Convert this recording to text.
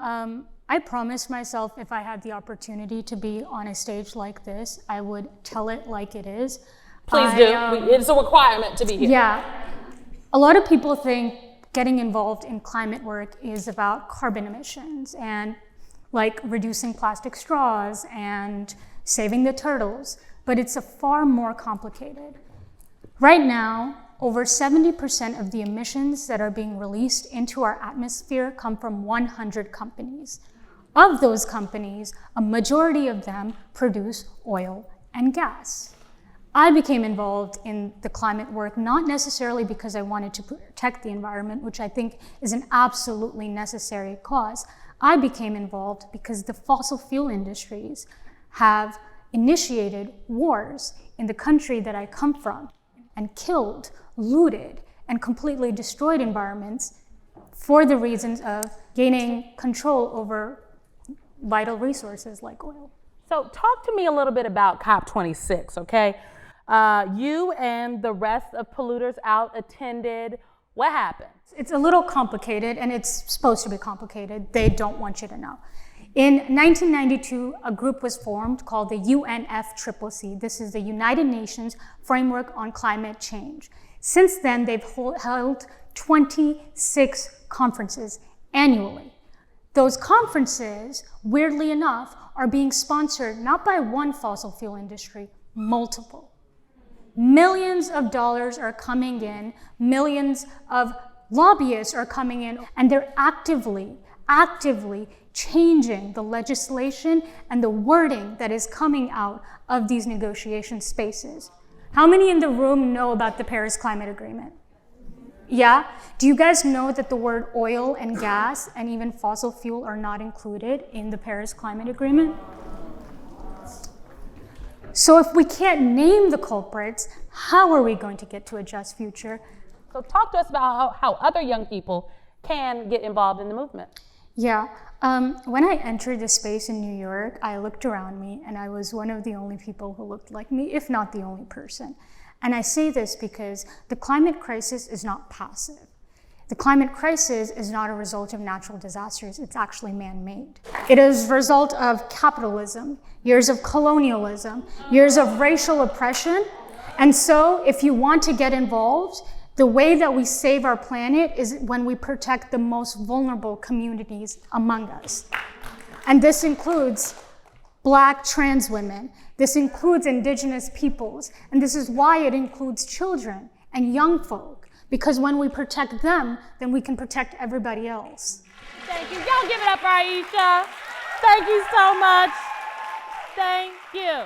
I promised myself if I had the opportunity to be on a stage like this, I would tell it like it is. Please do. It's a requirement to be here. Yeah. A lot of people think getting involved in climate work is about carbon emissions and like reducing plastic straws and saving the turtles, but it's a far more complicated. Right now, over 70% of the emissions that are being released into our atmosphere come from 100 companies. Of those companies, a majority of them produce oil and gas. I became involved in the climate work not necessarily because I wanted to protect the environment, which I think is an absolutely necessary cause. I became involved because the fossil fuel industries have initiated wars in the country that I come from and killed, looted, and completely destroyed environments for the reasons of gaining control over vital resources like oil. So talk to me a little bit about COP26, okay? You and the rest of Polluters out attended. What happened? It's a little complicated, and it's supposed to be complicated. They don't want you to know. In 1992, a group was formed called the UNF Triple C. This is the United Nations Framework on Climate Change. Since then, they've held 26 conferences annually. Those conferences, weirdly enough, are being sponsored not by one fossil fuel industry, multiple. Millions of dollars are coming in, millions of lobbyists are coming in, and they're actively changing the legislation and the wording that is coming out of these negotiation spaces. How many in the room know about the Paris Climate Agreement? Yeah? Do you guys know that the word oil and gas and even fossil fuel are not included in the Paris Climate Agreement? So if we can't name the culprits, how are we going to get to a just future? So talk to us about how other young people can get involved in the movement. Yeah, when I entered this space in New York, I looked around me and I was one of the only people who looked like me, if not the only person. And I say this because the climate crisis is not passive. The climate crisis is not a result of natural disasters, it's actually man-made. It is a result of capitalism, years of colonialism, years of racial oppression. And so if you want to get involved, the way that we save our planet is when we protect the most vulnerable communities among us. And this includes Black trans women. This includes Indigenous peoples. And this is why it includes children and young folk. Because when we protect them, then we can protect everybody else. Thank you. Y'all give it up for Ayisha. Thank you so much. Thank you.